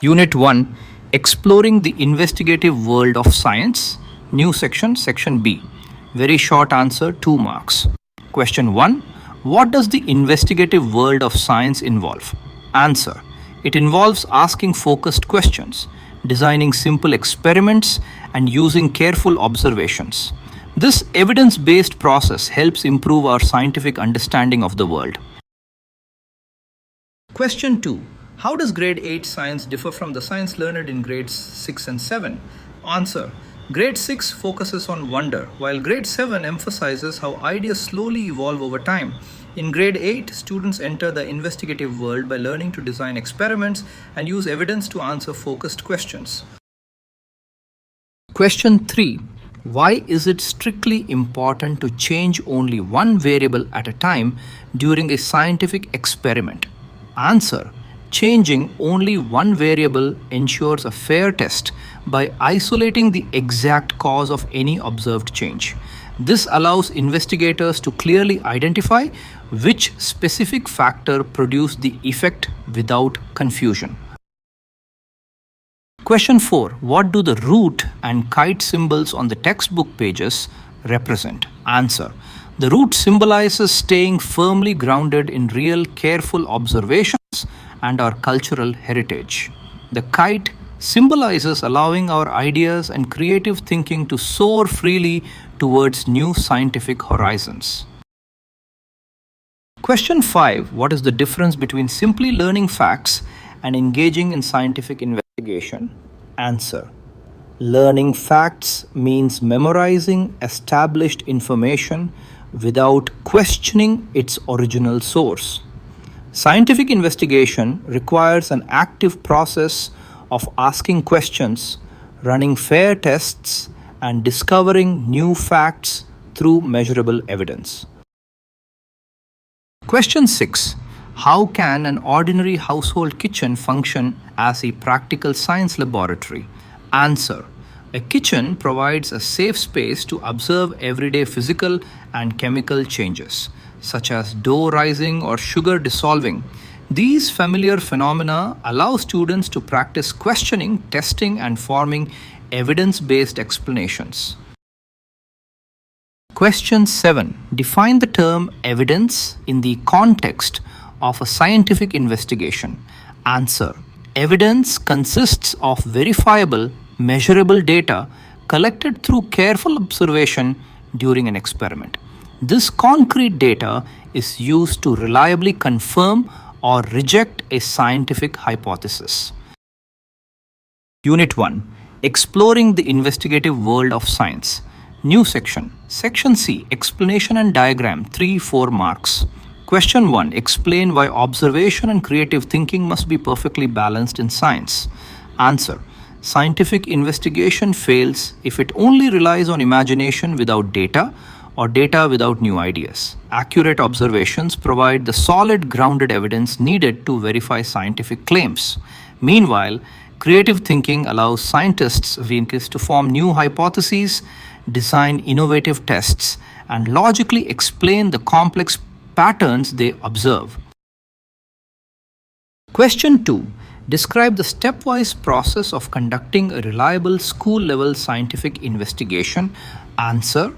Unit 1, Exploring the Investigative World of Science. New section, Section B. Very short answer, 2 marks. Question 1, what does the investigative world of science involve? Answer, it involves asking focused questions, designing simple experiments, and using careful observations. This evidence-based process helps improve our scientific understanding of the world. Question 2. How does grade 8 science differ from the science learned in grades 6 and 7? Answer. Grade 6 focuses on wonder, while grade 7 emphasizes how ideas slowly evolve over time. In grade 8, students enter the investigative world by learning to design experiments and use evidence to answer focused questions. Question 3. Why is it strictly important to change only one variable at a time during a scientific experiment? Answer. Changing only one variable ensures a fair test by isolating the exact cause of any observed change. This allows investigators to clearly identify which specific factor produced the effect without confusion. Question 4. What do the root and kite symbols on the textbook pages represent? Answer. The root symbolizes staying firmly grounded in real, careful observations and our cultural heritage. The kite symbolizes allowing our ideas and creative thinking to soar freely towards new scientific horizons. Question 5. What is the difference between simply learning facts and engaging in scientific investigation? Answer. Learning facts means memorizing established information without questioning its original source. Scientific investigation requires an active process of asking questions, running fair tests, and discovering new facts through measurable evidence. Question 6. How can an ordinary household kitchen function as a practical science laboratory? Answer. A kitchen provides a safe space to observe everyday physical and chemical changes, such as dough rising or sugar dissolving. These familiar phenomena allow students to practice questioning, testing, and forming evidence-based explanations. Question 7. Define the term evidence in the context of a scientific investigation. Answer. Evidence consists of verifiable, measurable data collected through careful observation during an experiment. This concrete data is used to reliably confirm or reject a scientific hypothesis. Unit 1. Exploring the investigative world of science. New section. Section C. Explanation and diagram. 3-4 marks. Question 1. Explain why observation and creative thinking must be perfectly balanced in science. Answer. Scientific investigation fails if it only relies on imagination without data or data without new ideas. Accurate observations provide the solid, grounded evidence needed to verify scientific claims. Meanwhile, creative thinking allows scientists to form new hypotheses, design innovative tests, and logically explain the complex patterns they observe. Question 2. Describe the stepwise process of conducting a reliable school-level scientific investigation. Answer.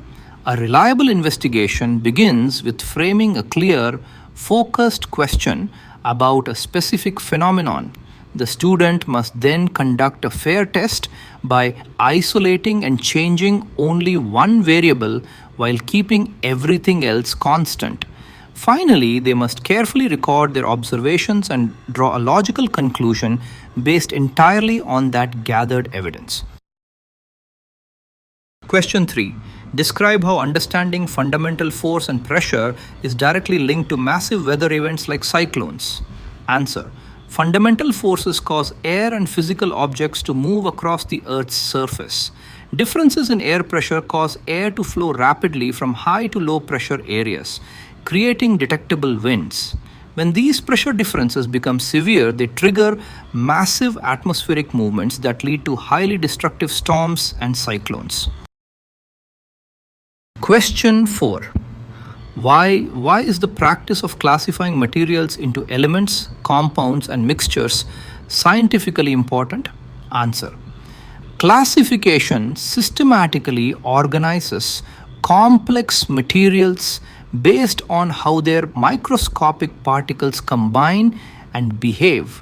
A reliable investigation begins with framing a clear, focused question about a specific phenomenon. The student must then conduct a fair test by isolating and changing only one variable while keeping everything else constant. Finally, they must carefully record their observations and draw a logical conclusion based entirely on that gathered evidence. Question 3. Describe how understanding fundamental force and pressure is directly linked to massive weather events like cyclones. Answer. Fundamental forces cause air and physical objects to move across the Earth's surface. Differences in air pressure cause air to flow rapidly from high to low pressure areas, creating detectable winds. When these pressure differences become severe, they trigger massive atmospheric movements that lead to highly destructive storms and cyclones. Question 4. Why is the practice of classifying materials into elements, compounds, and mixtures scientifically important? Answer. Classification systematically organizes complex materials based on how their microscopic particles combine and behave.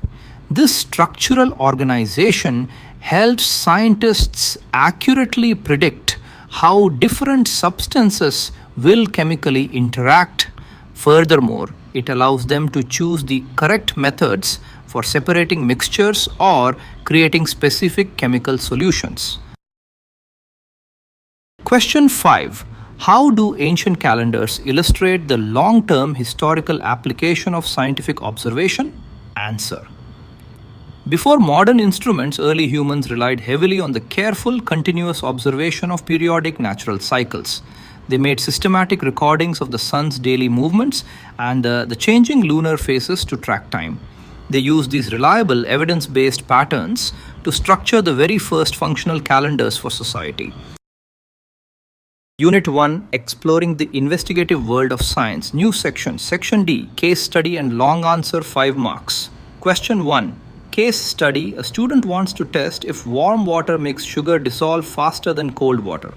This structural organization helps scientists accurately predict how different substances will chemically interact. Furthermore, it allows them to choose the correct methods for separating mixtures or creating specific chemical solutions. Question 5. How do ancient calendars illustrate the long-term historical application of scientific observation? Answer. Before modern instruments, early humans relied heavily on the careful, continuous observation of periodic natural cycles. They made systematic recordings of the sun's daily movements and the changing lunar phases to track time. They used these reliable, evidence-based patterns to structure the very first functional calendars for society. Unit 1, Exploring the Investigative World of Science. New section, Section D, Case Study and Long Answer, 5 marks. Question 1. Case study. A student wants to test if warm water makes sugar dissolve faster than cold water.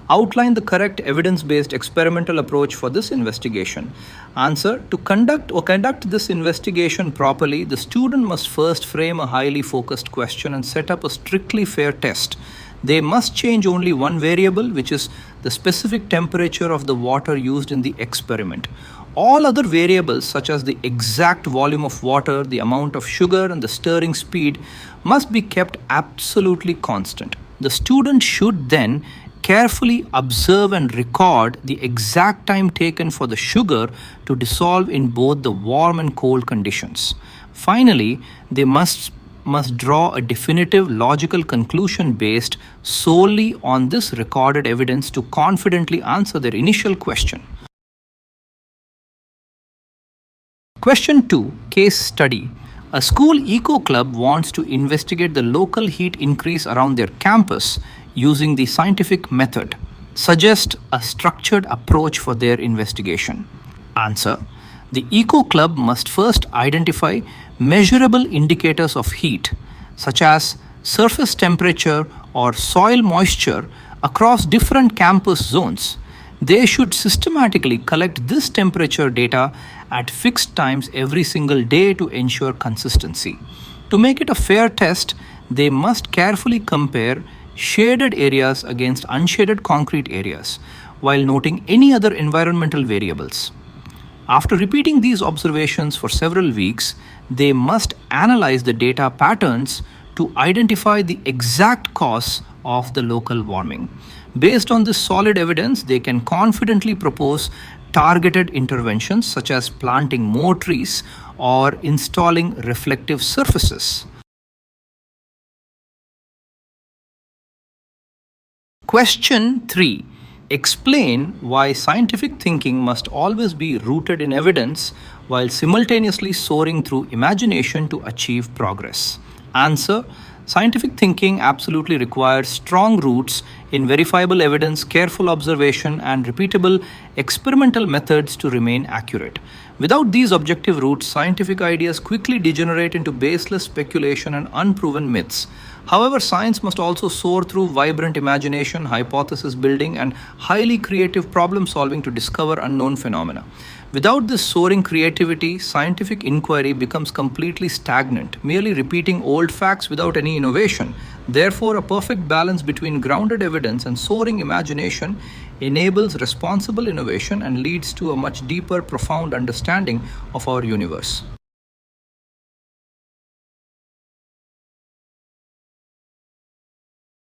Outline the correct evidence-based experimental approach for this investigation. Answer. To conduct this investigation properly, the student must first frame a highly focused question and set up a strictly fair test. They must change only one variable, which is the specific temperature of the water used in the experiment. All other variables, such as the exact volume of water, the amount of sugar, and the stirring speed, must be kept absolutely constant. The student should then carefully observe and record the exact time taken for the sugar to dissolve in both the warm and cold conditions. Finally, they must draw a definitive logical conclusion based solely on this recorded evidence to confidently answer their initial question. Question 2. Case study. A school eco club wants to investigate the local heat increase around their campus using the scientific method. Suggest a structured approach for their investigation. Answer. The eco club must first identify measurable indicators of heat, such as surface temperature or soil moisture, across different campus zones. They should systematically collect this temperature data at fixed times every single day to ensure consistency. To make it a fair test, they must carefully compare shaded areas against unshaded concrete areas, while noting any other environmental variables. After repeating these observations for several weeks, they must analyze the data patterns to identify the exact cause of the local warming. Based on this solid evidence, they can confidently propose targeted interventions such as planting more trees or installing reflective surfaces. Question 3. Explain why scientific thinking must always be rooted in evidence while simultaneously soaring through imagination to achieve progress. Answer. Scientific thinking absolutely requires strong roots in verifiable evidence, careful observation, and repeatable experimental methods to remain accurate. Without these objective roots, scientific ideas quickly degenerate into baseless speculation and unproven myths. However, science must also soar through vibrant imagination, hypothesis building, and highly creative problem solving to discover unknown phenomena. Without this soaring creativity, scientific inquiry becomes completely stagnant, merely repeating old facts without any innovation. Therefore, a perfect balance between grounded evidence and soaring imagination enables responsible innovation and leads to a much deeper, profound understanding of our universe.